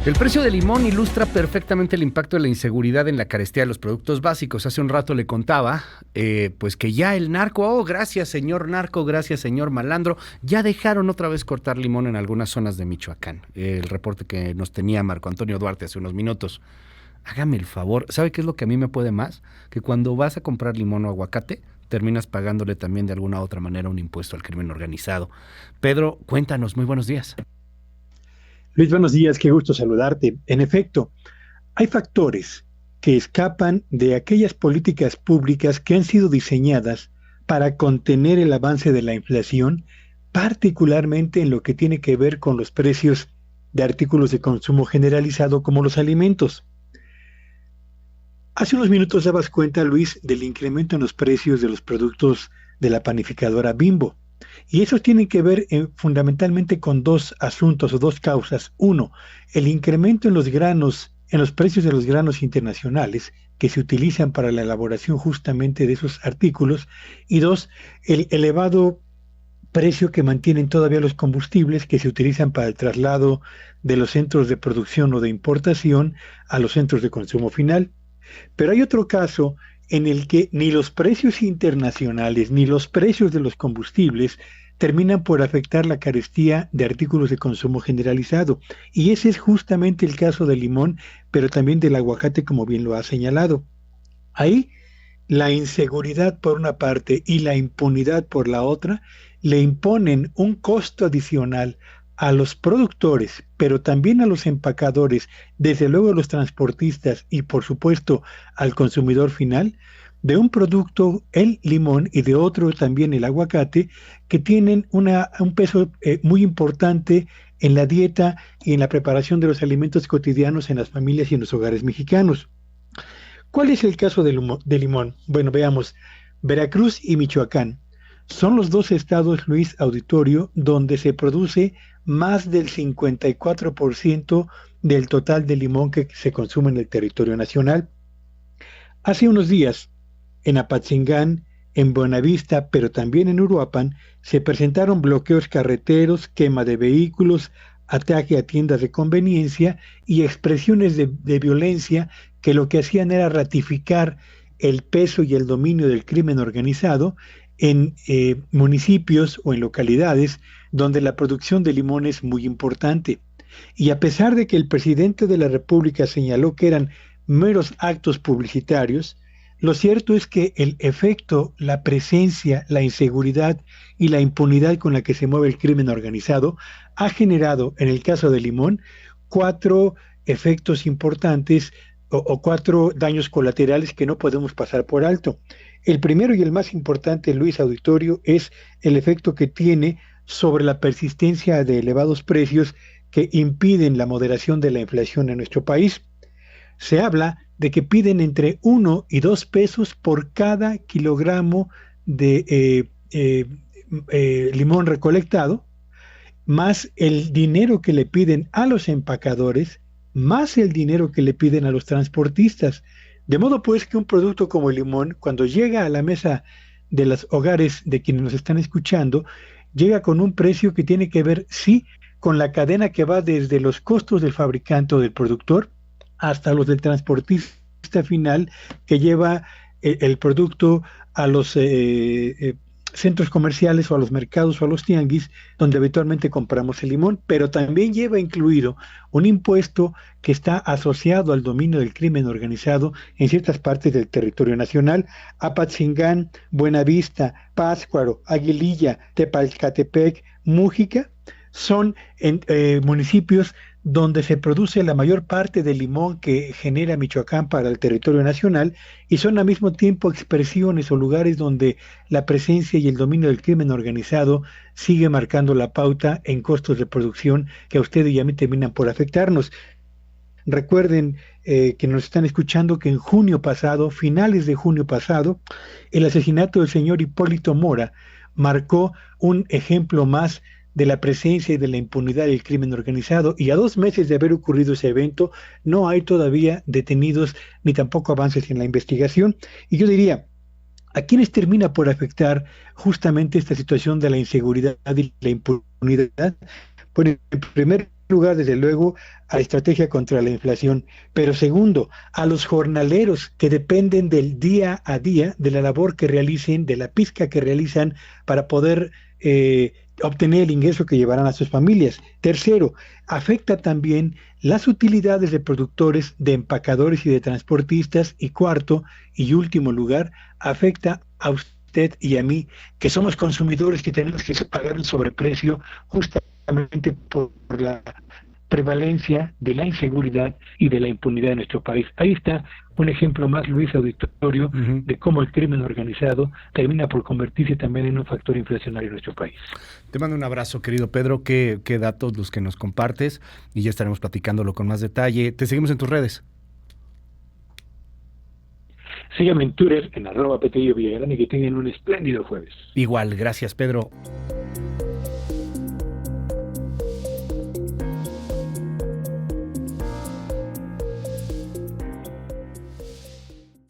El precio del limón ilustra perfectamente el impacto de la inseguridad en la carestía de los productos básicos. Hace un rato le contaba, pues que ya el narco, gracias señor narco, gracias señor malandro, ya dejaron otra vez cortar limón en algunas zonas de Michoacán. El reporte que nos tenía Marco Antonio Duarte hace unos minutos. Hágame el favor, ¿sabe qué es lo que a mí me puede más? Que cuando vas a comprar limón o aguacate, terminas pagándole también de alguna otra manera un impuesto al crimen organizado. Pedro, cuéntanos, muy buenos días. Luis, buenos días, qué gusto saludarte. En efecto, hay factores que escapan de aquellas políticas públicas que han sido diseñadas para contener el avance de la inflación, particularmente en lo que tiene que ver con los precios de artículos de consumo generalizado como los alimentos. Hace unos minutos dabas cuenta, Luis, del incremento en los precios de los productos de la panificadora Bimbo. Y esos tienen que ver fundamentalmente con dos asuntos o dos causas. Uno, el incremento en los granos, en los precios de los granos internacionales que se utilizan para la elaboración justamente de esos artículos. Y dos, el elevado precio que mantienen todavía los combustibles que se utilizan para el traslado de los centros de producción o de importación a los centros de consumo final. Pero hay otro caso en el que ni los precios internacionales ni los precios de los combustibles terminan por afectar la carestía de artículos de consumo generalizado. Y ese es justamente el caso del limón, pero también del aguacate, como bien lo ha señalado. Ahí, la inseguridad por una parte y la impunidad por la otra le imponen un costo adicional a los productores, pero también a los empacadores, desde luego a los transportistas y por supuesto al consumidor final, de un producto, el limón, y de otro también el aguacate, que tienen un peso muy importante en la dieta y en la preparación de los alimentos cotidianos en las familias y en los hogares mexicanos. ¿Cuál es el caso de limón? Bueno, veamos, Veracruz y Michoacán son los dos estados, Luis Auditorio, donde se produce más del 54% del total de limón que se consume en el territorio nacional. Hace unos días, en Apatzingán, en Buenavista, pero también en Uruapan, se presentaron bloqueos carreteros, quema de vehículos, ataque a tiendas de conveniencia y expresiones de violencia que lo que hacían era ratificar el peso y el dominio del crimen organizado en municipios o en localidades donde la producción de limón es muy importante. Y a pesar de que el presidente de la República señaló que eran meros actos publicitarios, lo cierto es que el efecto, la presencia, la inseguridad y la impunidad con la que se mueve el crimen organizado ha generado, en el caso de Limón, 4 efectos importantes o 4 daños colaterales que no podemos pasar por alto. El primero y el más importante, Luis Auditorio, es el efecto que tiene sobre la persistencia de elevados precios que impiden la moderación de la inflación en nuestro país. Se habla de que piden entre 1 y 2 pesos por cada kilogramo de limón recolectado, más el dinero que le piden a los empacadores, más el dinero que le piden a los transportistas. De modo pues que un producto como el limón, cuando llega a la mesa de los hogares de quienes nos están escuchando, llega con un precio que tiene que ver, sí, con la cadena que va desde los costos del fabricante o del productor hasta los del transportista final que lleva el producto a los centros comerciales o a los mercados o a los tianguis donde habitualmente compramos el limón, pero también lleva incluido un impuesto que está asociado al dominio del crimen organizado en ciertas partes del territorio nacional. Apatzingán, Buenavista, Pátzcuaro, Aguililla, Tepalcatepec, Mújica son municipios donde se produce la mayor parte del limón que genera Michoacán para el territorio nacional y son al mismo tiempo expresiones o lugares donde la presencia y el dominio del crimen organizado sigue marcando la pauta en costos de producción que a ustedes y a mí terminan por afectarnos. Recuerden que nos están escuchando que en junio pasado, finales de junio pasado, el asesinato del señor Hipólito Mora marcó un ejemplo más de la presencia y de la impunidad del crimen organizado, y a 2 meses de haber ocurrido ese evento, no hay todavía detenidos ni tampoco avances en la investigación. Y yo diría, ¿a quiénes termina por afectar justamente esta situación de la inseguridad y la impunidad? Bueno, en primer lugar, desde luego, a la estrategia contra la inflación, pero segundo, a los jornaleros que dependen del día a día, de la labor que realicen, de la pizca que realizan para poder obtener el ingreso que llevarán a sus familias. Tercero, afecta también las utilidades de productores, de empacadores y de transportistas. Y cuarto y último lugar, afecta a usted y a mí, que somos consumidores, que tenemos que pagar el sobreprecio justamente por la prevalencia de la inseguridad y de la impunidad en nuestro país. Ahí está un ejemplo más, Luis Auditorio, de cómo el crimen organizado termina por convertirse también en un factor inflacionario en nuestro país. Te mando un abrazo, querido Pedro. Qué datos los que nos compartes, y ya estaremos platicándolo con más detalle. Te seguimos en tus redes. Síganme en Twitter, en @Petello Villagrán, y que tengan un espléndido jueves. Igual, gracias, Pedro.